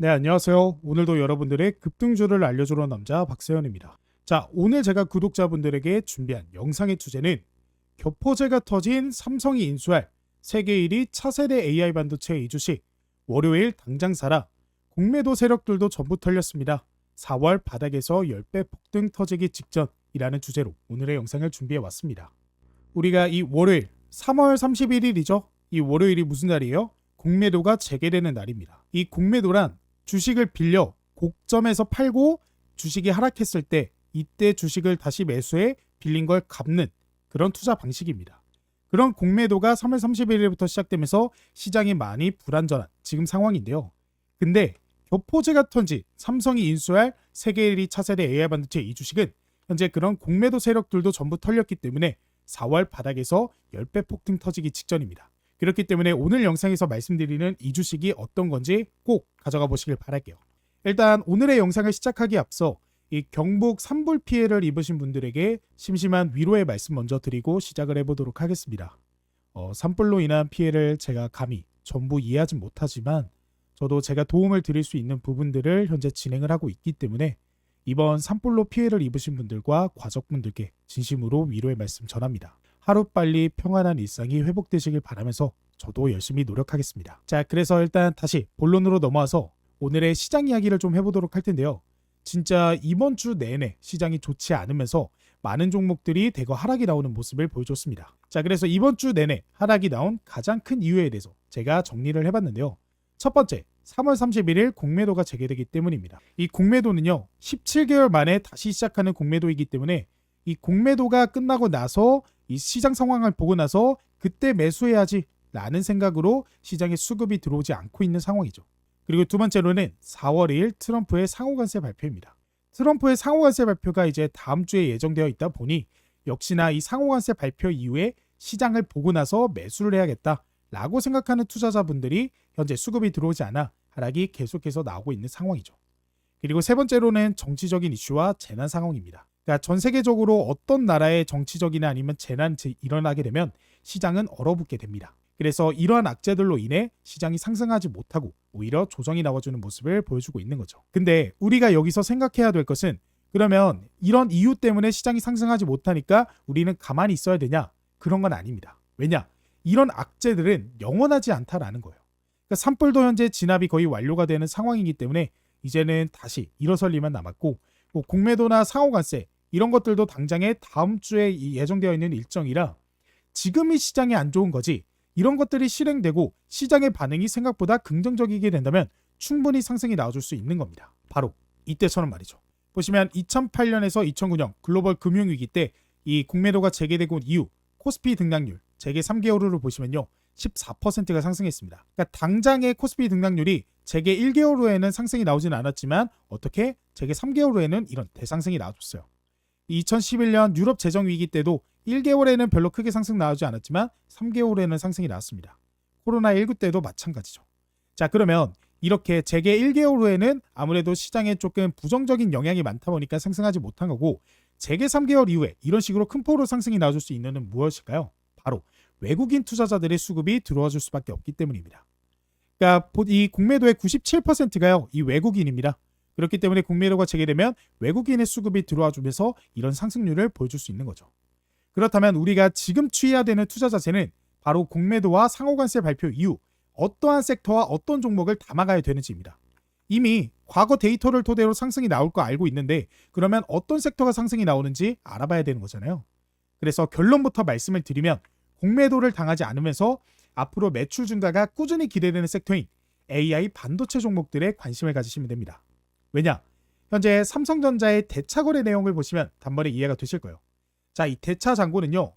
네, 안녕하세요. 오늘도 여러분들의 급등주를 알려주러 남자 박세현입니다. 자, 오늘 제가 구독자분들에게 준비한 영상의 주제는 교포제가 터진 삼성이 인수할 세계 1위 차세대 AI 반도체 이 주식 월요일 당장 사라. 공매도 세력들도 전부 털렸습니다. 4월 바닥에서 10배 폭등 터지기 직전이라는 주제로 오늘의 영상을 준비해 왔습니다. 우리가 이 월요일 3월 31일이죠. 이 월요일이 무슨 날이에요? 공매도가 재개되는 날입니다. 이 공매도란 주식을 빌려 고점에서 팔고 주식이 하락했을 때 이때 주식을 다시 매수해 빌린 걸 갚는 그런 투자 방식입니다. 그런 공매도가 3월 31일부터 시작되면서 시장이 많이 불안전한 지금 상황인데요. 근데 교포제가 턴지 삼성이 인수할 세계 1위 차세대 AI 반도체 이 주식은 현재 그런 공매도 세력들도 전부 털렸기 때문에 4월 바닥에서 10배 폭등 터지기 직전입니다. 그렇기 때문에 오늘 영상에서 말씀드리는 이 주식이 어떤 건지 꼭 가져가 보시길 바랄게요. 일단 오늘의 영상을 시작하기에 앞서 이 경북 산불 피해를 입으신 분들에게 심심한 위로의 말씀 먼저 드리고 시작을 해보도록 하겠습니다. 산불로 인한 피해를 제가 감히 전부 이해하지 못하지만 저도 제가 도움을 드릴 수 있는 부분들을 현재 진행을 하고 있기 때문에 이번 산불로 피해를 입으신 분들과 가족분들께 진심으로 위로의 말씀 전합니다. 하루빨리 평안한 일상이 회복되시길 바라면서 저도 열심히 노력하겠습니다. 자, 그래서 일단 다시 본론으로 넘어와서 오늘의 시장 이야기를 좀 해보도록 할 텐데요. 진짜 이번 주 내내 시장이 좋지 않으면서 많은 종목들이 대거 하락이 나오는 모습을 보여줬습니다. 자, 그래서 이번 주 내내 하락이 나온 가장 큰 이유에 대해서 제가 정리를 해봤는데요. 첫 번째, 3월 31일 공매도가 재개되기 때문입니다. 이 공매도는요, 17개월 만에 다시 시작하는 공매도이기 때문에 이 공매도가 끝나고 나서 이 시장 상황을 보고 나서 그때 매수해야지 라는 생각으로 시장에 수급이 들어오지 않고 있는 상황이죠. 그리고 두 번째로는 4월 2일 트럼프의 상호관세 발표입니다. 트럼프의 상호관세 발표가 이제 다음 주에 예정되어 있다 보니 역시나 이 상호관세 발표 이후에 시장을 보고 나서 매수를 해야겠다라고 생각하는 투자자분들이 현재 수급이 들어오지 않아 하락이 계속해서 나오고 있는 상황이죠. 그리고 세 번째로는 정치적인 이슈와 재난 상황입니다. 그러니까 전 세계적으로 어떤 나라의 정치적이나 아니면 재난이 일어나게 되면 시장은 얼어붙게 됩니다. 그래서 이러한 악재들로 인해 시장이 상승하지 못하고 오히려 조정이 나와주는 모습을 보여주고 있는 거죠. 근데 우리가 여기서 생각해야 될 것은 그러면 이런 이유 때문에 시장이 상승하지 못하니까 우리는 가만히 있어야 되냐? 그런 건 아닙니다. 왜냐? 이런 악재들은 영원하지 않다라는 거예요. 그러니까 산불도 현재 진압이 거의 완료가 되는 상황이기 때문에 이제는 다시 일어설 일만 남았고 공매도나 상호관세 이런 것들도 당장에 다음 주에 예정되어 있는 일정이라 지금이 시장이 안 좋은 거지 이런 것들이 실행되고 시장의 반응이 생각보다 긍정적이게 된다면 충분히 상승이 나와줄 수 있는 겁니다. 바로 이때처럼 말이죠. 보시면 2008년에서 2009년 글로벌 금융위기 때 이 공매도가 재개되고 이후 코스피 등락률 재개 3개월 후를 보시면요 14%가 상승했습니다. 그러니까 당장의 코스피 등락률이 재개 1개월 후에는 상승이 나오지는 않았지만 어떻게 재개 3개월 후에는 이런 대상승이 나와줬어요. 2011년 유럽 재정 위기 때도 1개월에는 별로 크게 상승 나오지 않았지만 3개월에는 상승이 나왔습니다. 코로나19 때도 마찬가지죠. 자, 그러면 이렇게 재개 1개월 후에는 아무래도 시장에 조금 부정적인 영향이 많다 보니까 상승하지 못한 거고 재개 3개월 이후에 이런 식으로 큰 폭으로 상승이 나와줄 수 있는 건 무엇일까요? 바로 외국인 투자자들의 수급이 들어와 줄 수밖에 없기 때문입니다. 그러니까 이 공매도의 97%가요 이 외국인입니다. 그렇기 때문에 공매도가 재개되면 외국인의 수급이 들어와 주면서 이런 상승률을 보여줄 수 있는 거죠. 그렇다면 우리가 지금 취해야 되는 투자 자세는 바로 공매도와 상호관세 발표 이후 어떠한 섹터와 어떤 종목을 담아가야 되는지입니다. 이미 과거 데이터를 토대로 상승이 나올 거 알고 있는데 그러면 어떤 섹터가 상승이 나오는지 알아봐야 되는 거잖아요. 그래서 결론부터 말씀을 드리면 공매도를 당하지 않으면서 앞으로 매출 증가가 꾸준히 기대되는 섹터인 AI 반도체 종목들에 관심을 가지시면 됩니다. 왜냐? 현재 삼성전자의 대차 거래 내용을 보시면 단번에 이해가 되실 거예요. 자, 이 대차 잔고는요.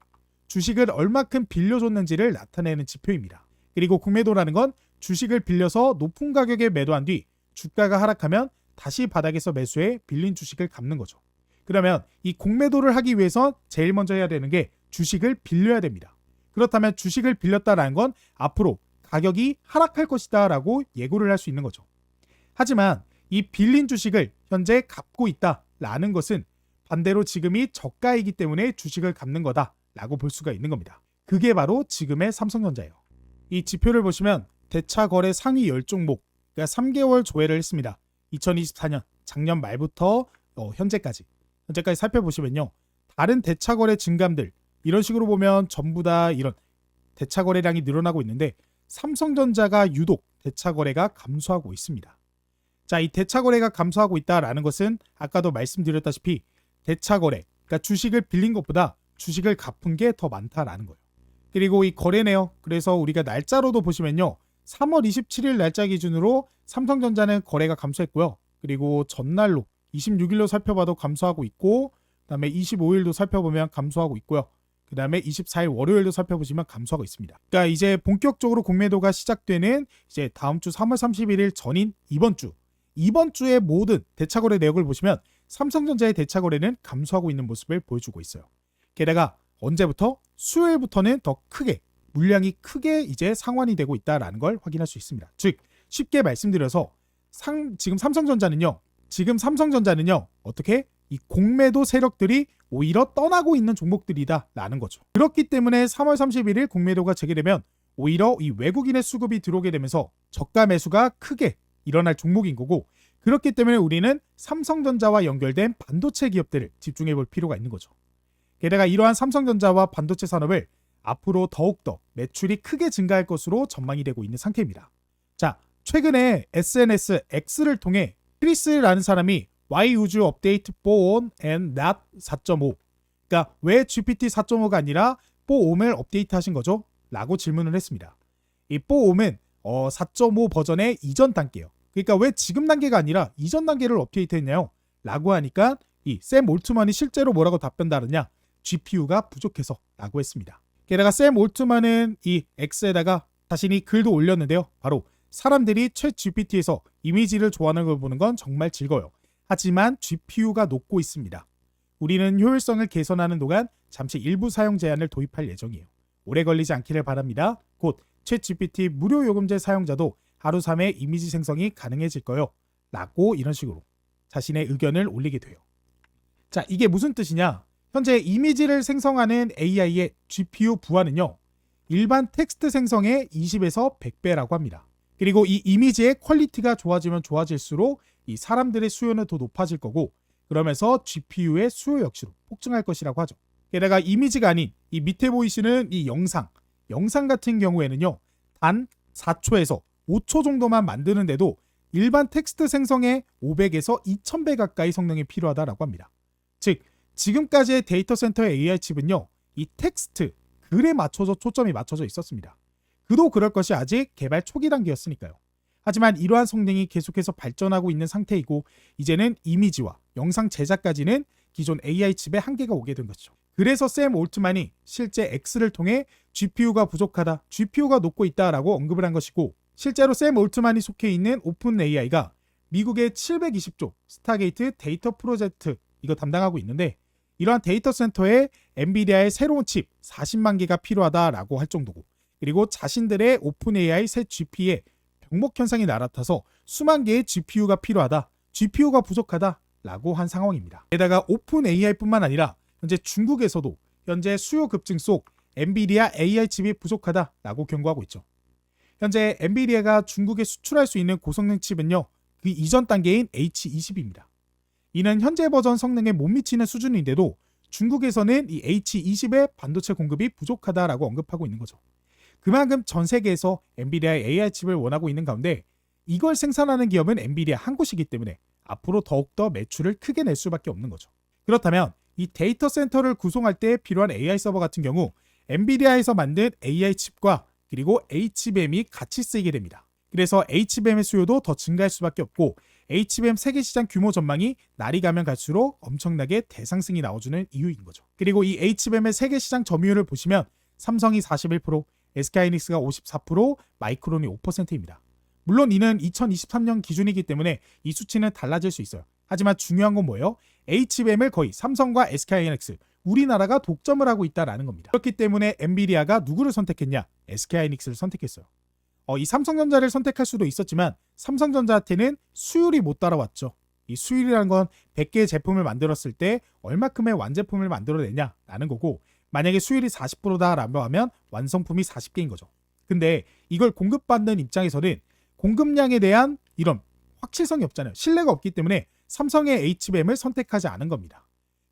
주식을 얼마큼 빌려줬는지를 나타내는 지표입니다. 그리고 공매도라는 건 주식을 빌려서 높은 가격에 매도한 뒤 주가가 하락하면 다시 바닥에서 매수해 빌린 주식을 갚는 거죠. 그러면 이 공매도를 하기 위해선 제일 먼저 해야 되는 게 주식을 빌려야 됩니다. 그렇다면 주식을 빌렸다라는 건 앞으로 가격이 하락할 것이다 라고 예고를 할 수 있는 거죠. 하지만 이 빌린 주식을 현재 갚고 있다라는 것은 반대로 지금이 저가이기 때문에 주식을 갚는 거다라고 볼 수가 있는 겁니다. 그게 바로 지금의 삼성전자예요. 이 지표를 보시면 대차 거래 상위 10종목 그러니까 3개월 조회를 했습니다. 2024년 작년 말부터 현재까지 살펴보시면요. 다른 대차거래 증감들 이런 식으로 보면 전부 다 이런 대차거래량이 늘어나고 있는데 삼성전자가 유독 대차거래가 감소하고 있습니다. 자, 이 대차거래가 감소하고 있다라는 것은 아까도 말씀드렸다시피 대차거래, 그러니까 주식을 빌린 것보다 주식을 갚은 게 더 많다라는 거예요. 그리고 이 거래네요. 그래서 우리가 날짜로도 보시면요. 3월 27일 날짜 기준으로 삼성전자는 거래가 감소했고요. 그리고 전날로 26일로 살펴봐도 감소하고 있고, 그다음에 25일도 살펴보면 감소하고 있고요. 그다음에 24일 월요일도 살펴보시면 감소하고 있습니다. 그러니까 이제 본격적으로 공매도가 시작되는 이제 다음 주 3월 31일 전인 이번 주의 모든 대차거래 내역을 보시면 삼성전자의 대차거래는 감소하고 있는 모습을 보여주고 있어요. 게다가 언제부터? 수요일부터는 더 크게 물량이 크게 이제 상환이 되고 있다라는 걸 확인할 수 있습니다. 즉 쉽게 말씀드려서 지금 삼성전자는요 어떻게 이 공매도 세력들이 오히려 떠나고 있는 종목들이다라는 거죠. 그렇기 때문에 3월 31일 공매도가 재개되면 오히려 이 외국인의 수급이 들어오게 되면서 저가 매수가 크게 일어날 종목인 거고, 그렇기 때문에 우리는 삼성전자와 연결된 반도체 기업들을 집중해 볼 필요가 있는 거죠. 게다가 이러한 삼성전자와 반도체 산업을 앞으로 더욱더 매출이 크게 증가할 것으로 전망이 되고 있는 상태입니다. 자, 최근에 SNS X를 통해 크리스라는 사람이 Why would you update 4on and not 4.5? 그러니까 왜 GPT 4.5가 아니라 4om을 업데이트 하신 거죠? 라고 질문을 했습니다. 이 4om은 4.5 버전의 이전 단계예요. 그러니까 왜 지금 단계가 아니라 이전 단계를 업데이트했냐요? 라고 하니까 이 샘 올트만이 실제로 뭐라고 답변 다르냐? GPU가 부족해서 라고 했습니다. 게다가 샘 올트만은 이 X에다가 자신이 글도 올렸는데요. 바로 사람들이 챗 GPT에서 이미지를 좋아하는 걸 보는 건 정말 즐거워요. 하지만 GPU가 녹고 있습니다. 우리는 효율성을 개선하는 동안 잠시 일부 사용 제한을 도입할 예정이에요. 오래 걸리지 않기를 바랍니다. 곧 챗 GPT 무료 요금제 사용자도 하루 3회 이미지 생성이 가능해질 거예요. 라고 이런 식으로 자신의 의견을 올리게 돼요. 자, 이게 무슨 뜻이냐? 현재 이미지를 생성하는 AI의 GPU 부하는요. 일반 텍스트 생성의 20에서 100배라고 합니다. 그리고 이 이미지의 퀄리티가 좋아지면 좋아질수록 이 사람들의 수요는 더 높아질 거고, 그러면서 GPU의 수요 역시도 폭증할 것이라고 하죠. 게다가 이미지가 아닌 이 밑에 보이시는 이 영상 같은 경우에는요. 단 4초에서 5초 정도만 만드는데도 일반 텍스트 생성의 500에서 2000배 가까이 성능이 필요하다라고 합니다. 즉 지금까지의 데이터 센터의 AI 칩은요. 이 텍스트, 글에 맞춰서 초점이 맞춰져 있었습니다. 그도 그럴 것이 아직 개발 초기 단계였으니까요. 하지만 이러한 성능이 계속해서 발전하고 있는 상태이고, 이제는 이미지와 영상 제작까지는 기존 AI 칩의 한계가 오게 된 거죠. 그래서 샘 올트만이 실제 X를 통해 GPU가 부족하다, GPU가 녹고 있다라고 언급을 한 것이고, 실제로 샘 올트만이 속해 있는 오픈 AI가 미국의 720조 스타게이트 데이터 프로젝트 이거 담당하고 있는데, 이러한 데이터 센터에 엔비디아의 새로운 칩 40만 개가 필요하다라고 할 정도고, 그리고 자신들의 오픈 AI 새 GPU에 병목 현상이 나타나서 수만 개의 GPU가 필요하다, GPU가 부족하다라고 한 상황입니다. 게다가 오픈 AI뿐만 아니라 현재 중국에서도 현재 수요 급증 속 엔비디아 AI 칩이 부족하다라고 경고하고 있죠. 현재 엔비디아가 중국에 수출할 수 있는 고성능 칩은요, 그 이전 단계인 H20입니다. 이는 현재 버전 성능에 못 미치는 수준인데도 중국에서는 이 H20의 반도체 공급이 부족하다라고 언급하고 있는 거죠. 그만큼 전 세계에서 엔비디아의 AI 칩을 원하고 있는 가운데 이걸 생산하는 기업은 엔비디아 한 곳이기 때문에 앞으로 더욱더 매출을 크게 낼 수밖에 없는 거죠. 그렇다면 이 데이터 센터를 구성할 때 필요한 AI 서버 같은 경우 엔비디아에서 만든 AI 칩과 그리고 HBM이 같이 쓰이게 됩니다. 그래서 HBM의 수요도 더 증가할 수밖에 없고, HBM 세계 시장 규모 전망이 날이 가면 갈수록 엄청나게 대상승이 나와주는 이유인 거죠. 그리고 이 HBM의 세계 시장 점유율을 보시면 삼성이 41%, SK하이닉스가 54%, 마이크론이 5%입니다. 물론 이는 2023년 기준이기 때문에 이 수치는 달라질 수 있어요. 하지만 중요한 건 뭐예요? HBM을 거의 삼성과 SK하이닉스, 우리나라가 독점을 하고 있다라는 겁니다. 그렇기 때문에 엔비디아가 누구를 선택했냐? SK하이닉스를 선택했어요. 이 삼성전자를 선택할 수도 있었지만 삼성전자한테는 수율이 못 따라왔죠. 이 수율이라는 건 100개의 제품을 만들었을 때 얼마큼의 완제품을 만들어내냐라는 거고, 만약에 수율이 40%다라고 하면 완성품이 40개인 거죠. 근데 이걸 공급받는 입장에서는 공급량에 대한 이런 확실성이 없잖아요. 신뢰가 없기 때문에 삼성의 HBM을 선택하지 않은 겁니다.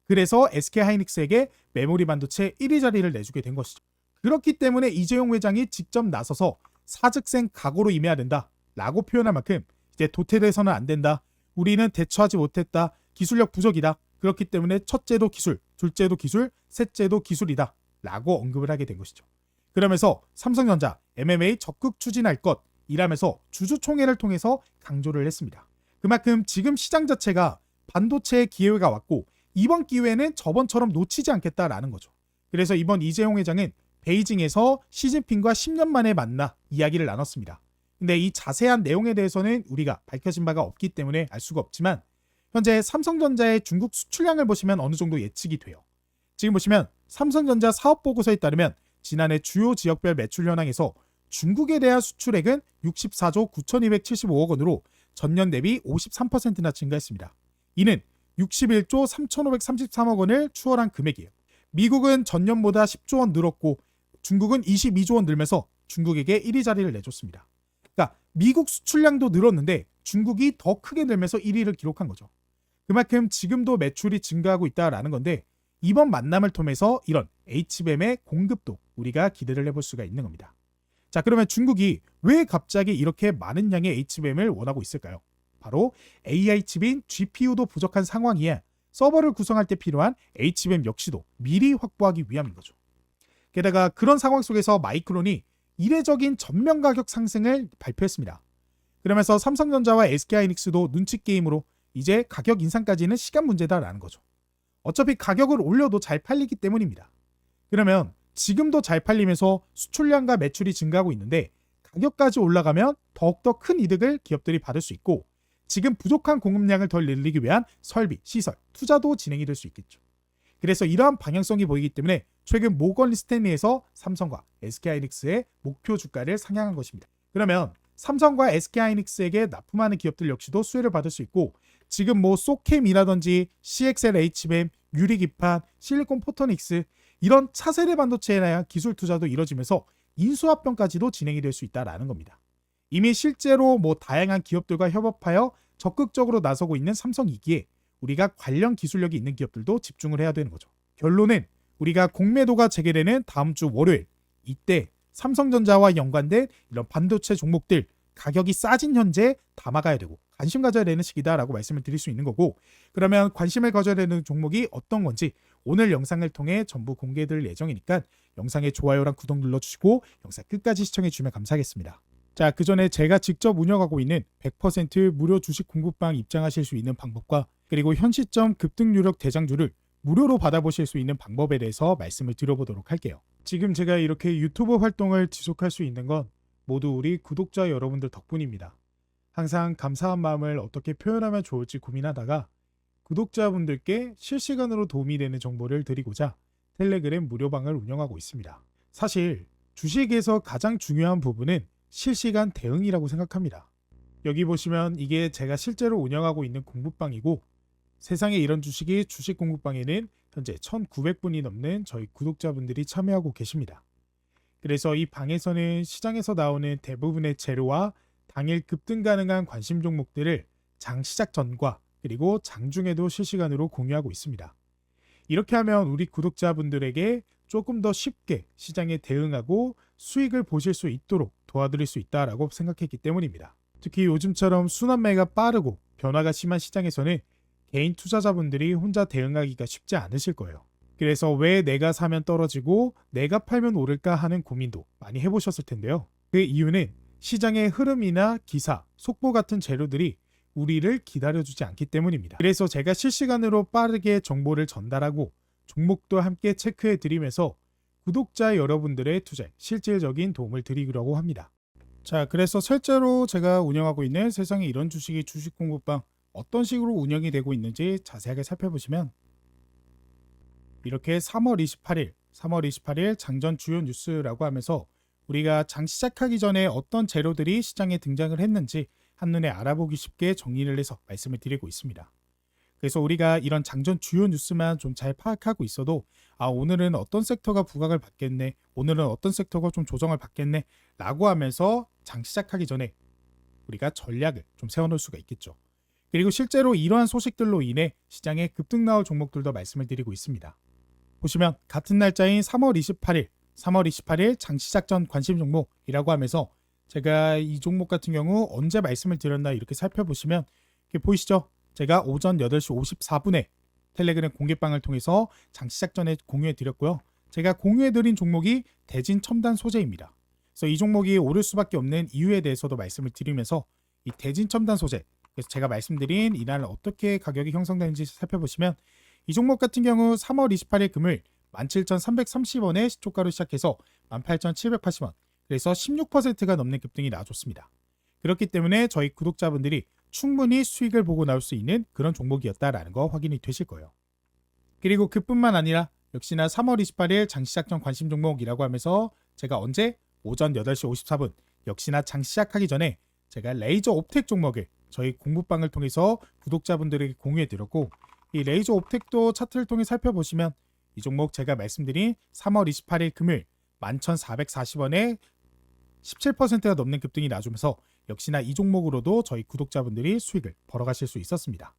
그래서 SK하이닉스에게 메모리 반도체 1위 자리를 내주게 된 것이죠. 그렇기 때문에 이재용 회장이 직접 나서서 사직생 각오로 임해야 된다 라고 표현할 만큼 이제 도태돼서는 안 된다. 우리는 대처하지 못했다. 기술력 부족이다. 그렇기 때문에 첫째도 기술, 둘째도 기술, 셋째도 기술이다 라고 언급을 하게 된 것이죠. 그러면서 삼성전자 MMA 적극 추진할 것이라면서 주주총회를 통해서 강조를 했습니다. 그만큼 지금 시장 자체가 반도체의 기회가 왔고 이번 기회는 저번처럼 놓치지 않겠다라는 거죠. 그래서 이번 이재용 회장은 베이징에서 시진핑과 10년 만에 만나 이야기를 나눴습니다. 근데 이 자세한 내용에 대해서는 우리가 밝혀진 바가 없기 때문에 알 수가 없지만 현재 삼성전자의 중국 수출량을 보시면 어느 정도 예측이 돼요. 지금 보시면 삼성전자 사업보고서에 따르면 지난해 주요 지역별 매출 현황에서 중국에 대한 수출액은 64조 9,275억 원으로 전년 대비 53%나 증가했습니다. 이는 61조 3,533억 원을 추월한 금액이에요. 미국은 전년보다 10조 원 늘었고 중국은 22조 원 늘면서 중국에게 1위 자리를 내줬습니다. 그러니까 미국 수출량도 늘었는데 중국이 더 크게 늘면서 1위를 기록한 거죠. 그만큼 지금도 매출이 증가하고 있다라는 건데 이번 만남을 통해서 이런 HBM의 공급도 우리가 기대를 해볼 수가 있는 겁니다. 자, 그러면 중국이 왜 갑자기 이렇게 많은 양의 HBM을 원하고 있을까요? 바로 AI 칩인 GPU도 부족한 상황이에 서버를 구성할 때 필요한 HBM 역시도 미리 확보하기 위함인 거죠. 게다가 그런 상황 속에서 마이크론이 이례적인 전면 가격 상승을 발표했습니다. 그러면서 삼성전자와 SK하이닉스도 눈치 게임으로 이제 가격 인상까지는 시간 문제다라는 거죠. 어차피 가격을 올려도 잘 팔리기 때문입니다. 그러면 지금도 잘 팔리면서 수출량과 매출이 증가하고 있는데 가격까지 올라가면 더욱더 큰 이득을 기업들이 받을 수 있고 지금 부족한 공급량을 덜 늘리기 위한 설비, 시설, 투자도 진행이 될 수 있겠죠. 그래서 이러한 방향성이 보이기 때문에 최근 모건 스탠리에서 삼성과 SK하이닉스의 목표 주가를 상향한 것입니다. 그러면 삼성과 SK하이닉스에게 납품하는 기업들 역시도 수혜를 받을 수 있고 지금 뭐 소캠이라든지 CXL HBM, 유리기판, 실리콘 포토닉스 이런 차세대 반도체에 대한 기술 투자도 이뤄지면서 인수합병까지도 진행이 될 수 있다라는 겁니다. 이미 실제로 뭐 다양한 기업들과 협업하여 적극적으로 나서고 있는 삼성이기에 우리가 관련 기술력이 있는 기업들도 집중을 해야 되는 거죠. 결론은 우리가 공매도가 재개되는 다음 주 월요일 이때 삼성전자와 연관된 이런 반도체 종목들 가격이 싸진 현재 담아가야 되고 관심 가져야 되는 시기다라고 말씀을 드릴 수 있는 거고 그러면 관심을 가져야 되는 종목이 어떤 건지 오늘 영상을 통해 전부 공개될 예정이니까 영상에 좋아요랑 구독 눌러주시고 영상 끝까지 시청해주시면 감사하겠습니다. 자, 그 전에 제가 직접 운영하고 있는 100% 무료 주식 공부방 입장하실 수 있는 방법과 그리고 현 시점 급등 유력 대장주를 무료로 받아보실 수 있는 방법에 대해서 말씀을 드려보도록 할게요. 지금 제가 이렇게 유튜브 활동을 지속할 수 있는 건 모두 우리 구독자 여러분들 덕분입니다. 항상 감사한 마음을 어떻게 표현하면 좋을지 고민하다가 구독자분들께 실시간으로 도움이 되는 정보를 드리고자 텔레그램 무료방을 운영하고 있습니다. 사실 주식에서 가장 중요한 부분은 실시간 대응이라고 생각합니다. 여기 보시면 이게 제가 실제로 운영하고 있는 공부방이고 세상에 이런 주식이 주식 공부방에는 현재 1900분이 넘는 저희 구독자분들이 참여하고 계십니다. 그래서 이 방에서는 시장에서 나오는 대부분의 재료와 당일 급등 가능한 관심 종목들을 장 시작 전과 그리고 장중에도 실시간으로 공유하고 있습니다. 이렇게 하면 우리 구독자분들에게 조금 더 쉽게 시장에 대응하고 수익을 보실 수 있도록 도와드릴 수 있다라고 생각했기 때문입니다. 특히 요즘처럼 순환매가 빠르고 변화가 심한 시장에서는 개인 투자자분들이 혼자 대응하기가 쉽지 않으실 거예요. 그래서 왜 내가 사면 떨어지고 내가 팔면 오를까 하는 고민도 많이 해보셨을 텐데요. 그 이유는 시장의 흐름이나 기사, 속보 같은 재료들이 우리를 기다려주지 않기 때문입니다. 그래서 제가 실시간으로 빠르게 정보를 전달하고 종목도 함께 체크해 드리면서 구독자 여러분들의 투자에 실질적인 도움을 드리려고 합니다. 자, 그래서 실제로 제가 운영하고 있는 세상에 이런 주식이 주식 공부방 어떤 식으로 운영이 되고 있는지 자세하게 살펴보시면 이렇게 3월 28일 장전 주요 뉴스라고 하면서 우리가 장 시작하기 전에 어떤 재료들이 시장에 등장을 했는지 한눈에 알아보기 쉽게 정리를 해서 말씀을 드리고 있습니다. 그래서 우리가 이런 장전 주요 뉴스만 좀 잘 파악하고 있어도 오늘은 어떤 섹터가 부각을 받겠네, 오늘은 어떤 섹터가 좀 조정을 받겠네 라고 하면서 장 시작하기 전에 우리가 전략을 좀 세워놓을 수가 있겠죠. 그리고 실제로 이러한 소식들로 인해 시장에 급등 나올 종목들도 말씀을 드리고 있습니다. 보시면 같은 날짜인 3월 28일 장시작 전 관심 종목이라고 하면서 제가 이 종목 같은 경우 언제 말씀을 드렸나 이렇게 살펴보시면 이렇게 보이시죠? 제가 오전 8시 54분에 텔레그램 공개방을 통해서 장시작 전에 공유해 드렸고요. 제가 공유해 드린 종목이 대진 첨단 소재입니다. 그래서 이 종목이 오를 수밖에 없는 이유에 대해서도 말씀을 드리면서 이 대진 첨단 소재, 그래서 제가 말씀드린 이날 어떻게 가격이 형성되는지 살펴보시면 이 종목 같은 경우 3월 28일 금요일 17,330원에 시초가로 시작해서 18,780원, 그래서 16%가 넘는 급등이 나와줬습니다. 그렇기 때문에 저희 구독자분들이 충분히 수익을 보고 나올 수 있는 그런 종목이었다라는 거 확인이 되실 거예요. 그리고 그뿐만 아니라 역시나 3월 28일 장시작 전 관심 종목이라고 하면서 제가 언제? 오전 8시 54분 역시나 장시작하기 전에 제가 레이저 옵텍 종목을 저희 공부방을 통해서 구독자분들에게 공유해 드렸고, 이 레이저 옵텍도 차트를 통해 살펴보시면 이 종목 제가 말씀드린 3월 28일 금요일 11,440원에 17%가 넘는 급등이 나주면서 역시나 이 종목으로도 저희 구독자분들이 수익을 벌어가실 수 있었습니다.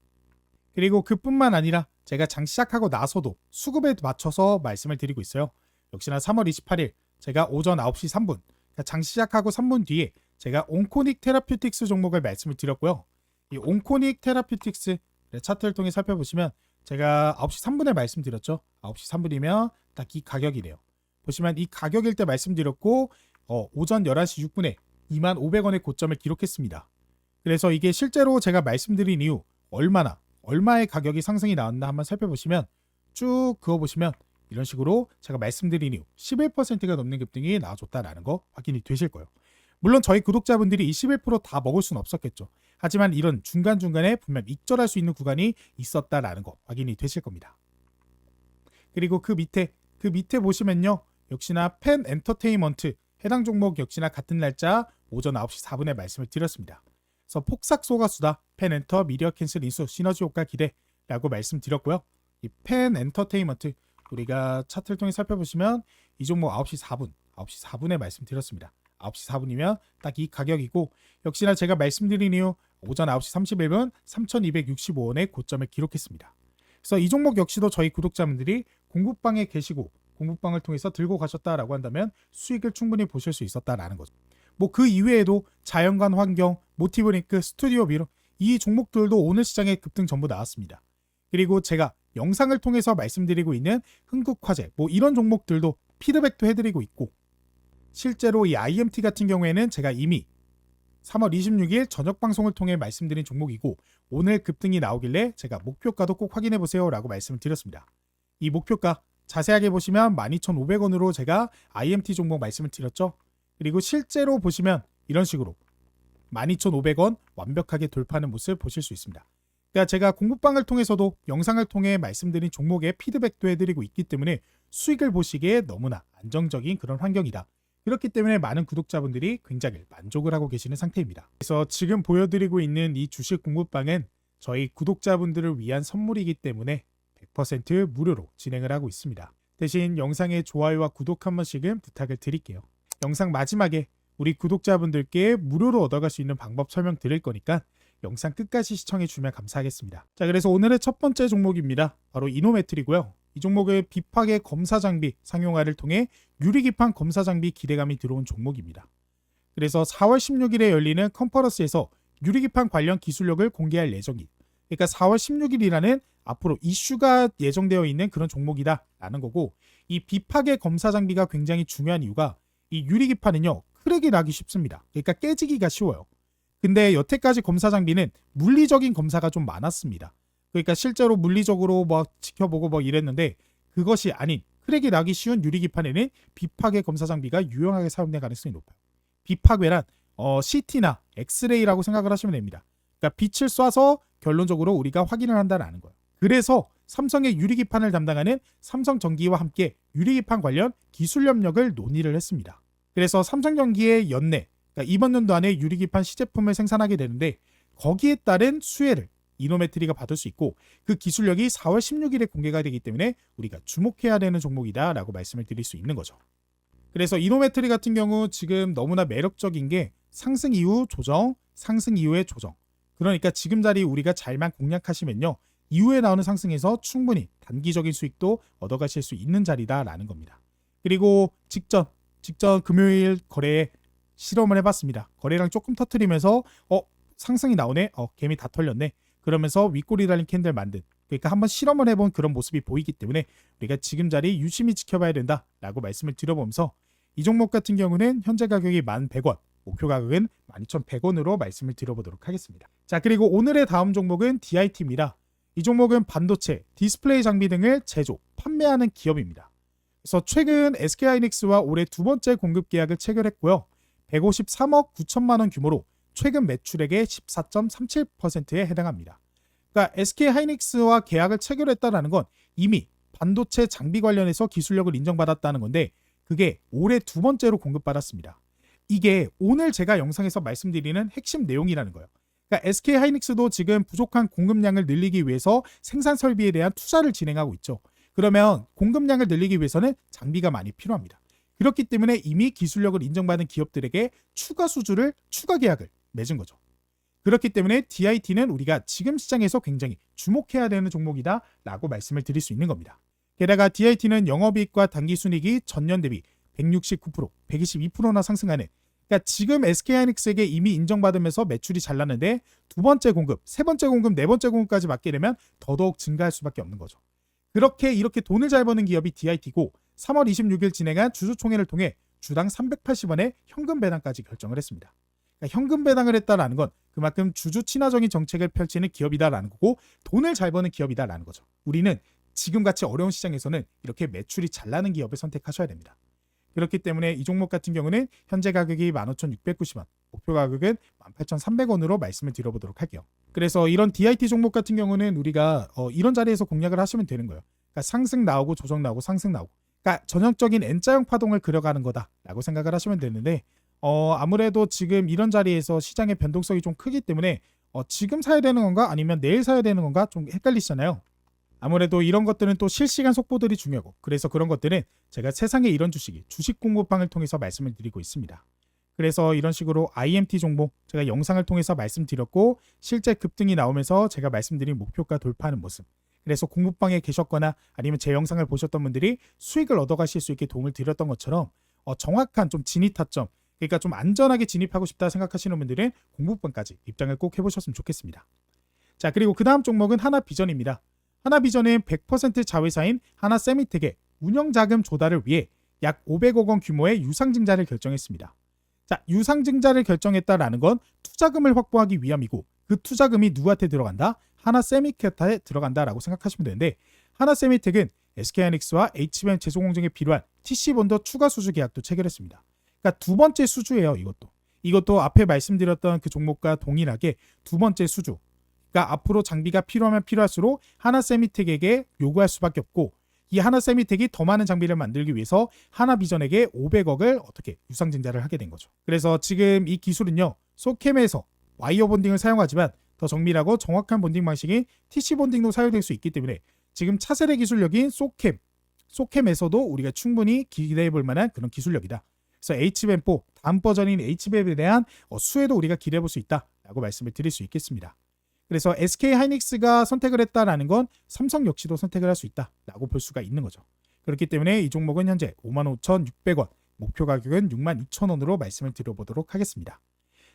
그리고 그뿐만 아니라 제가 장 시작하고 나서도 수급에 맞춰서 말씀을 드리고 있어요. 역시나 3월 28일 제가 오전 9시 3분 장 시작하고 3분 뒤에 제가 온코닉 테라퓨틱스 종목을 말씀을 드렸고요. 이 온코닉 테라퓨틱스 차트를 통해 살펴보시면 제가 9시 3분에 말씀드렸죠. 9시 3분이면 딱 이 가격이네요. 보시면 이 가격일 때 말씀드렸고 오전 11시 6분에 25,000원의 고점을 기록했습니다. 그래서 이게 실제로 제가 말씀드린 이후 얼마의 가격이 상승이 나왔나 한번 살펴보시면 쭉 그어보시면 이런 식으로 제가 말씀드린 이후 11%가 넘는 급등이 나와줬다라는 거 확인이 되실 거예요. 물론 저희 구독자분들이 이 11%다 먹을 수는 없었겠죠. 하지만 이런 중간중간에 분명 익절할 수 있는 구간이 있었다라는 거 확인이 되실 겁니다. 그리고 그 밑에 보시면요. 역시나 펜 엔터테인먼트 해당 종목 역시나 같은 날짜 오전 9시 4분에 말씀을 드렸습니다. 그래서 폭삭 쏘가수다 펜 엔터 미디어 캔슬 인수 시너지 효과 기대라고 말씀드렸고요. 이 펜 엔터테인먼트 우리가 차트를 통해 살펴보시면 이 종목 9시 4분에 말씀드렸습니다. 9시 4분이면 딱 이 가격이고, 역시나 제가 말씀드린 이후 오전 9시 31분 3,265원의 고점을 기록했습니다. 그래서 이 종목 역시도 저희 구독자분들이 공부방에 계시고 공부방을 통해서 들고 가셨다라고 한다면 수익을 충분히 보실 수 있었다라는 거죠. 뭐 그 이외에도 자연관 환경, 모티브링크, 스튜디오 미러 이 종목들도 오늘 시장에 급등 전부 나왔습니다. 그리고 제가 영상을 통해서 말씀드리고 있는 흥국화재 뭐 이런 종목들도 피드백도 해드리고 있고, 실제로 이 IMT 같은 경우에는 제가 이미 3월 26일 저녁 방송을 통해 말씀드린 종목이고 오늘 급등이 나오길래 제가 목표가도 꼭 확인해 보세요 라고 말씀을 드렸습니다. 이 목표가 자세하게 보시면 12,500원으로 제가 IMT 종목 말씀을 드렸죠. 그리고 실제로 보시면 이런 식으로 12,500원 완벽하게 돌파하는 모습 보실 수 있습니다. 그러니까 제가 공부방을 통해서도 영상을 통해 말씀드린 종목에 피드백도 해드리고 있기 때문에 수익을 보시기에 너무나 안정적인 그런 환경이다. 그렇기 때문에 많은 구독자분들이 굉장히 만족을 하고 계시는 상태입니다. 그래서 지금 보여드리고 있는 이 주식 공부방은 저희 구독자분들을 위한 선물이기 때문에 100% 무료로 진행을 하고 있습니다. 대신 영상의 좋아요와 구독 한 번씩은 부탁을 드릴게요. 영상 마지막에 우리 구독자분들께 무료로 얻어갈 수 있는 방법 설명 드릴 거니까 영상 끝까지 시청해 주면 감사하겠습니다. 자, 그래서 오늘의 첫 번째 종목입니다. 바로 이노메트리고요. 이 종목의 비파괴 검사 장비 상용화를 통해 유리기판 검사 장비 기대감이 들어온 종목입니다. 그래서 4월 16일에 열리는 컨퍼런스에서 유리기판 관련 기술력을 공개할 예정이, 그러니까 4월 16일이라는 앞으로 이슈가 예정되어 있는 그런 종목이다라는 거고, 이 비파괴 검사 장비가 굉장히 중요한 이유가 이 유리기판은요 크랙이 나기 쉽습니다. 그러니까 깨지기가 쉬워요. 근데 여태까지 검사 장비는 물리적인 검사가 좀 많았습니다. 그러니까 실제로 물리적으로 막 지켜보고 막 이랬는데 그것이 아닌 크랙이 나기 쉬운 유리기판에는 비파괴 검사 장비가 유용하게 사용될 가능성이 높아요. 비파괴란 CT나 엑스레이라고 생각을 하시면 됩니다. 그러니까 빛을 쏴서 결론적으로 우리가 확인을 한다는 거예요. 그래서 삼성의 유리기판을 담당하는 삼성전기와 함께 유리기판 관련 기술 협력을 논의를 했습니다. 그래서 삼성전기의 연내, 그러니까 이번 연도 안에 유리기판 시제품을 생산하게 되는데 거기에 따른 수혜를 이노메트리가 받을 수 있고, 그 기술력이 4월 16일에 공개가 되기 때문에 우리가 주목해야 되는 종목이다 라고 말씀을 드릴 수 있는 거죠. 그래서 이노메트리 같은 경우 지금 너무나 매력적인 게 상승 이후 조정, 상승 이후의 조정. 그러니까 지금 자리 우리가 잘만 공략하시면요. 이후에 나오는 상승에서 충분히 단기적인 수익도 얻어가실 수 있는 자리다라는 겁니다. 그리고 직전 금요일 거래에 실험을 해봤습니다. 거래량 조금 터트리면서 상승이 나오네. 개미 다 털렸네. 그러면서 윗꼬리 달린 캔들 만든, 그러니까 한번 실험을 해본 그런 모습이 보이기 때문에 우리가 지금 자리 유심히 지켜봐야 된다라고 말씀을 드려보면서 이 종목 같은 경우는 현재 가격이 1,100원, 목표 가격은 12,100원으로 말씀을 드려보도록 하겠습니다. 자, 그리고 오늘의 다음 종목은 DIT입니다. 이 종목은 반도체, 디스플레이 장비 등을 제조, 판매하는 기업입니다. 그래서 최근 SK하이닉스와 올해 두 번째 공급 계약을 체결했고요. 153억 9천만 원 규모로 최근 매출액의 14.37%에 해당합니다. 그러니까 SK하이닉스와 계약을 체결했다는 건 이미 반도체 장비 관련해서 기술력을 인정받았다는 건데 그게 올해 두 번째로 공급받았습니다. 이게 오늘 제가 영상에서 말씀드리는 핵심 내용이라는 거예요. 그러니까 SK하이닉스도 지금 부족한 공급량을 늘리기 위해서 생산 설비에 대한 투자를 진행하고 있죠. 그러면 공급량을 늘리기 위해서는 장비가 많이 필요합니다. 그렇기 때문에 이미 기술력을 인정받은 기업들에게 추가 계약을 맺은 거죠. 그렇기 때문에 DIT는 우리가 지금 시장에서 굉장히 주목해야 되는 종목이다라고 말씀을 드릴 수 있는 겁니다. 게다가 DIT는 영업이익과 당기순이익이 전년 대비 169%, 122%나 상승하는, 그러니까 지금 SK하이닉스에게 이미 인정받으면서 매출이 잘 나는데 두 번째 공급, 세 번째 공급, 네 번째 공급까지 맡게 되면 더더욱 증가할 수밖에 없는 거죠. 이렇게 돈을 잘 버는 기업이 DIT고 3월 26일 진행한 주주총회를 통해 주당 380원의 현금 배당까지 결정을 했습니다. 그러니까 현금 배당을 했다라는 건 그만큼 주주 친화적인 정책을 펼치는 기업이다라는 거고 돈을 잘 버는 기업이다라는 거죠. 우리는 지금같이 어려운 시장에서는 이렇게 매출이 잘 나는 기업을 선택하셔야 됩니다. 그렇기 때문에 이 종목 같은 경우는 현재 가격이 15,690원, 목표 가격은 18,300원으로 말씀을 드려보도록 할게요. 그래서 이런 DIT 종목 같은 경우는 우리가 이런 자리에서 공략을 하시면 되는 거예요. 그러니까 상승 나오고 조정 나오고 상승 나오고, 그러니까 전형적인 N자형 파동을 그려가는 거다라고 생각을 하시면 되는데 아무래도 지금 이런 자리에서 시장의 변동성이 좀 크기 때문에 지금 사야 되는 건가 아니면 내일 사야 되는 건가 좀 헷갈리시잖아요. 아무래도 이런 것들은 또 실시간 속보들이 중요하고, 그래서 그런 것들은 제가 세상에 이런 주식 공부방을 통해서 말씀을 드리고 있습니다. 그래서 이런 식으로 IMT 종목 제가 영상을 통해서 말씀드렸고 실제 급등이 나오면서 제가 말씀드린 목표가 돌파하는 모습, 그래서 공부방에 계셨거나 아니면 제 영상을 보셨던 분들이 수익을 얻어가실 수 있게 도움을 드렸던 것처럼 정확한 좀 진입 타점, 그러니까 좀 안전하게 진입하고 싶다 생각하시는 분들은 공부방까지 입장을 꼭 해보셨으면 좋겠습니다. 자, 그리고 그 다음 종목은 하나비전입니다. 하나비전은 100% 자회사인 하나세미텍의 운영자금 조달을 위해 약 500억 원 규모의 유상증자를 결정했습니다. 자, 유상증자를 결정했다라는 건 투자금을 확보하기 위함이고 그 투자금이 누구한테 들어간다? 하나세미텍에 들어간다라고 생각하시면 되는데 하나세미텍은 SK하이닉스와 HBM 제조 공정에 필요한 TC본더 추가 수주 계약도 체결했습니다. 그러니까 두 번째 수주예요. 이것도 앞에 말씀드렸던 그 종목과 동일하게 두 번째 수주. 그러니까 앞으로 장비가 필요하면 필요할수록 하나세미텍에게 요구할 수밖에 없고 이 하나세미텍이 더 많은 장비를 만들기 위해서 하나비전에게 500억을 어떻게 유상증자를 하게 된 거죠. 그래서 지금 이 기술은요. 소캠에서 와이어 본딩을 사용하지만 더 정밀하고 정확한 본딩 방식인 TC 본딩도 사용될 수 있기 때문에 지금 차세대 기술력인 소캠에서도 우리가 충분히 기대해 볼 만한 그런 기술력이다. 그래서 HBM4 다음 버전인 HBM에 대한 수혜도 우리가 기대해 볼 수 있다라고 말씀을 드릴 수 있겠습니다. 그래서 SK하이닉스가 선택을 했다라는 건 삼성 역시도 선택을 할 수 있다라고 볼 수가 있는 거죠. 그렇기 때문에 이 종목은 현재 55,600원, 목표 가격은 62,000원으로 말씀을 드려보도록 하겠습니다.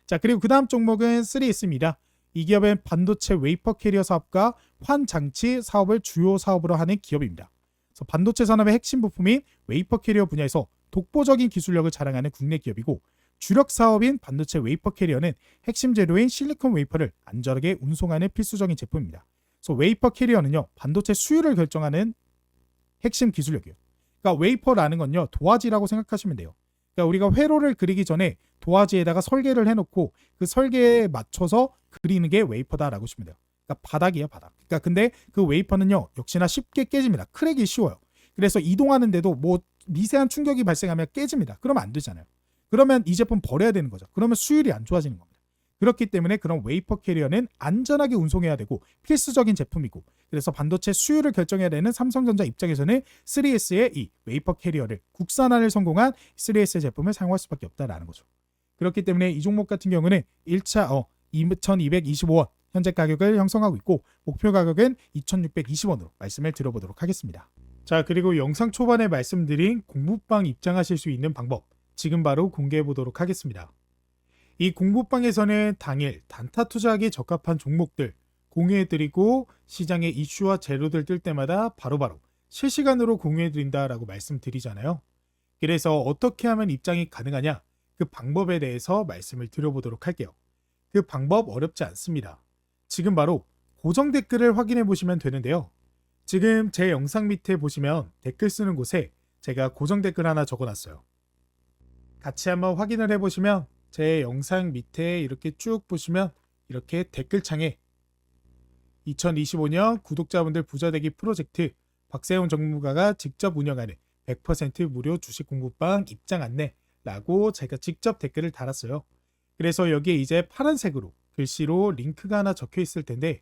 자, 그리고 그 다음 종목은 3S입니다. 이 기업은 반도체 웨이퍼 캐리어 사업과 환장치 사업을 주요 사업으로 하는 기업입니다. 그래서 반도체 산업의 핵심 부품인 웨이퍼 캐리어 분야에서 독보적인 기술력을 자랑하는 국내 기업이고 주력 사업인 반도체 웨이퍼 캐리어는 핵심 재료인 실리콘 웨이퍼를 안전하게 운송하는 필수적인 제품입니다. 그래서 웨이퍼 캐리어는요, 반도체 수율을 결정하는 핵심 기술력이에요. 그러니까 웨이퍼라는 건요, 도화지라고 생각하시면 돼요. 그러니까 우리가 회로를 그리기 전에 도화지에다가 설계를 해놓고 그 설계에 맞춰서 그리는 게 웨이퍼다라고 보시면 돼요. 그러니까 바닥이에요, 바닥. 그러니까 근데 그 웨이퍼는요, 역시나 쉽게 깨집니다. 크랙이 쉬워요. 그래서 이동하는데도 뭐 미세한 충격이 발생하면 깨집니다. 그러면 안 되잖아요. 그러면 이 제품 버려야 되는 거죠. 그러면 수율이 안 좋아지는 겁니다. 그렇기 때문에 그런 웨이퍼 캐리어는 안전하게 운송해야 되고 필수적인 제품이고, 그래서 반도체 수율을 결정해야 되는 삼성전자 입장에서는 3S의 이 웨이퍼 캐리어를 국산화를 성공한 3S의 제품을 사용할 수밖에 없다라는 거죠. 그렇기 때문에 이 종목 같은 경우는 1차 2,225원 현재 가격을 형성하고 있고 목표 가격은 2,620원으로 말씀을 드려보도록 하겠습니다. 자, 그리고 영상 초반에 말씀드린 공부방 입장하실 수 있는 방법 지금 바로 공개해 보도록 하겠습니다. 이 공부방에서는 당일 단타 투자하기 적합한 종목들 공유해드리고 시장에 이슈와 재료들 뜰 때마다 바로바로 실시간으로 공유해드린다라고 말씀드리잖아요. 그래서 어떻게 하면 입장이 가능하냐? 그 방법에 대해서 말씀을 드려보도록 할게요. 그 방법 어렵지 않습니다. 지금 바로 고정 댓글을 확인해 보시면 되는데요. 지금 제 영상 밑에 보시면 댓글 쓰는 곳에 제가 고정 댓글 하나 적어놨어요. 같이 한번 확인을 해보시면 제 영상 밑에 이렇게 쭉 보시면 이렇게 댓글창에 2025년 구독자분들 부자되기 프로젝트 박세훈 전문가가 직접 운영하는 100% 무료 주식 공부방 입장 안내라고 제가 직접 댓글을 달았어요. 그래서 여기에 이제 파란색으로 글씨로 링크가 하나 적혀 있을 텐데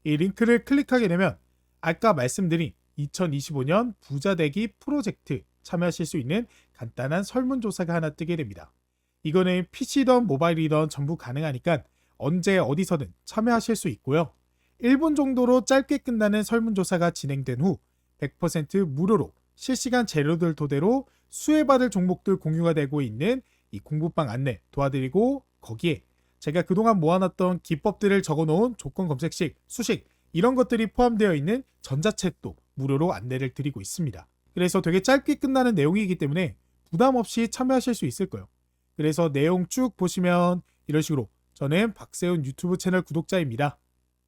이 링크를 클릭하게 되면 아까 말씀드린 2025년 부자되기 프로젝트 참여하실 수 있는 간단한 설문조사가 하나 뜨게 됩니다. 이거는 PC든 모바일이든 전부 가능하니까 언제 어디서든 참여하실 수 있고요. 1분 정도로 짧게 끝나는 설문조사가 진행된 후 100% 무료로 실시간 재료들 토대로 수혜받을 종목들 공유가 되고 있는 이 공부방 안내 도와드리고 거기에 제가 그동안 모아놨던 기법들을 적어놓은 조건 검색식, 수식 이런 것들이 포함되어 있는 전자책도 무료로 안내를 드리고 있습니다. 그래서 되게 짧게 끝나는 내용이기 때문에 부담 없이 참여하실 수 있을 거예요. 그래서 내용 쭉 보시면 이런 식으로 저는 박세훈 유튜브 채널 구독자입니다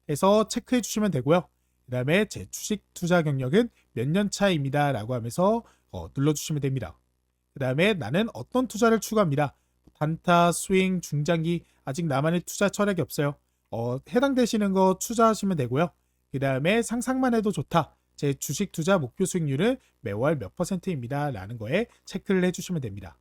해서 체크해 주시면 되고요. 그 다음에 제 주식 투자 경력은 몇 년 차입니다 라고 하면서 눌러주시면 됩니다. 그 다음에 나는 어떤 투자를 추구합니다. 단타, 스윙, 중장기 아직 나만의 투자 철학이 없어요. 해당되시는 거 투자하시면 되고요. 그 다음에 상상만 해도 좋다. 제 주식 투자 목표 수익률은 매월 몇 %입니다 라는 거에 체크를 해주시면 됩니다.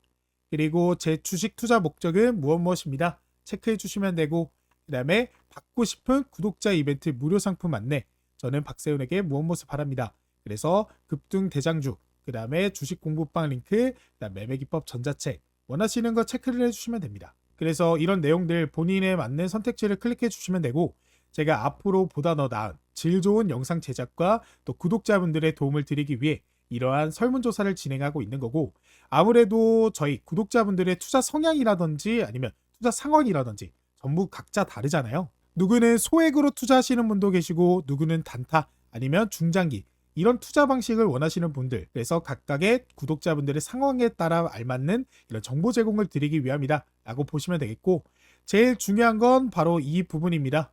그리고 제 주식 투자 목적은 무엇입니다. 체크해 주시면 되고 그 다음에 받고 싶은 구독자 이벤트 무료 상품 안내 저는 박세훈에게 무엇 바랍니다. 그래서 급등 대장주 그 다음에 주식 공부방 링크 그다음 매매 기법 전자책 원하시는 거 체크를 해주시면 됩니다. 그래서 이런 내용들 본인에 맞는 선택지를 클릭해 주시면 되고 제가 앞으로 보다 더 나은 질 좋은 영상 제작과 또 구독자분들의 도움을 드리기 위해 이러한 설문조사를 진행하고 있는 거고 아무래도 저희 구독자분들의 투자 성향이라든지 아니면 투자 상황이라든지 전부 각자 다르잖아요. 누구는 소액으로 투자하시는 분도 계시고 누구는 단타 아니면 중장기 이런 투자 방식을 원하시는 분들 그래서 각각의 구독자분들의 상황에 따라 알맞는 이런 정보 제공을 드리기 위함이다 라고 보시면 되겠고 제일 중요한 건 바로 이 부분입니다.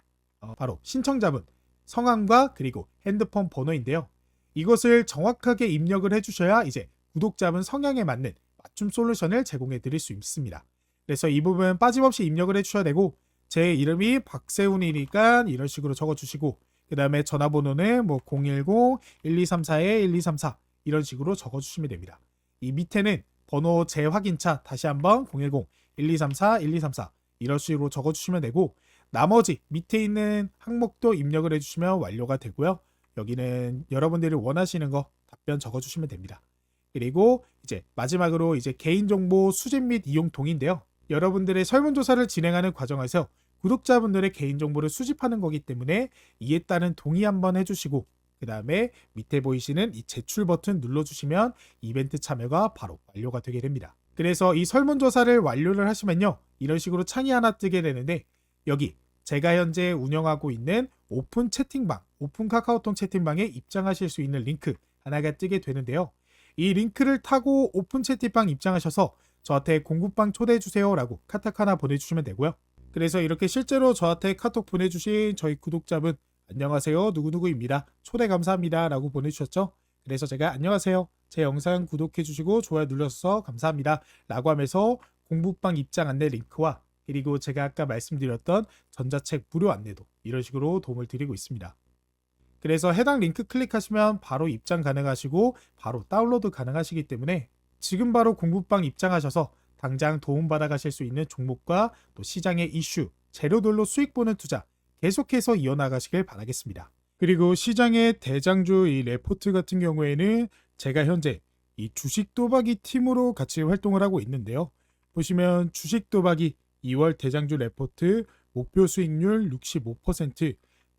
바로 신청자분 성함과 그리고 핸드폰 번호인데요. 이것을 정확하게 입력을 해주셔야 이제 구독자분 성향에 맞는 맞춤 솔루션을 제공해 드릴 수 있습니다. 그래서 이 부분 빠짐없이 입력을 해주셔야 되고 제 이름이 박세훈이니까 이런 식으로 적어주시고 그 다음에 전화번호는 뭐 010-1234-1234 이런 식으로 적어주시면 됩니다. 이 밑에는 번호 재확인차 다시 한번 010-1234-1234 이런 식으로 적어주시면 되고 나머지 밑에 있는 항목도 입력을 해주시면 완료가 되고요. 여기는 여러분들이 원하시는 거 답변 적어주시면 됩니다. 그리고 이제 마지막으로 이제 개인정보 수집 및 이용 동의인데요. 여러분들의 설문조사를 진행하는 과정에서 구독자분들의 개인정보를 수집하는 거기 때문에 이에 따른 동의 한번 해주시고 그 다음에 밑에 보이시는 이 제출 버튼 눌러주시면 이벤트 참여가 바로 완료가 되게 됩니다. 그래서 이 설문조사를 완료를 하시면요. 이런 식으로 창이 하나 뜨게 되는데 여기 제가 현재 운영하고 있는 오픈 채팅방, 오픈 카카오톡 채팅방에 입장하실 수 있는 링크 하나가 뜨게 되는데요. 이 링크를 타고 오픈 채팅방 입장하셔서 저한테 공부방 초대해주세요 라고 카톡 하나 보내주시면 되고요. 그래서 이렇게 실제로 저한테 카톡 보내주신 저희 구독자분 안녕하세요 누구누구입니다. 초대 감사합니다 라고 보내주셨죠. 그래서 제가 안녕하세요. 제 영상 구독해주시고 좋아요 눌러주셔서 감사합니다 라고 하면서 공부방 입장 안내 링크와 그리고 제가 아까 말씀드렸던 전자책 무료 안내도 이런 식으로 도움을 드리고 있습니다. 그래서 해당 링크 클릭하시면 바로 입장 가능하시고 바로 다운로드 가능하시기 때문에 지금 바로 공부방 입장하셔서 당장 도움받아 가실 수 있는 종목과 또 시장의 이슈, 재료들로 수익 보는 투자 계속해서 이어나가시길 바라겠습니다. 그리고 시장의 대장주 이 레포트 같은 경우에는 제가 현재 이 주식 또박이 팀으로 같이 활동을 하고 있는데요. 보시면 주식 도박이 2월 대장주 레포트 목표 수익률 65%,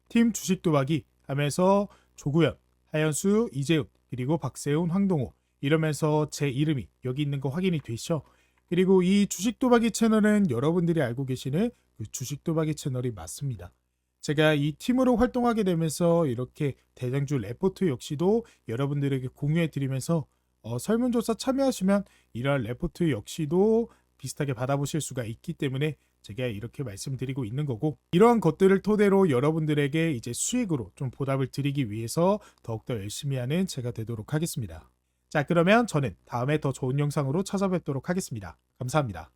팀 주식 도박이 하면서 조구현, 하현수, 이재훈, 그리고 박세훈, 황동호 이러면서 제 이름이 여기 있는 거 확인이 되시죠? 그리고 이 주식 도박이 채널은 여러분들이 알고 계시는 그 주식 도박이 채널이 맞습니다. 제가 이 팀으로 활동하게 되면서 이렇게 대장주 레포트 역시도 여러분들에게 공유해 드리면서 설문조사 참여하시면 이러한 레포트 역시도 비슷하게 받아보실 수가 있기 때문에 제가 이렇게 말씀드리고 있는 거고, 이러한 것들을 토대로 여러분들에게 이제 수익으로 좀 보답을 드리기 위해서 더욱더 열심히 하는 제가 되도록 하겠습니다. 자, 그러면 저는 다음에 더 좋은 영상으로 찾아뵙도록 하겠습니다. 감사합니다.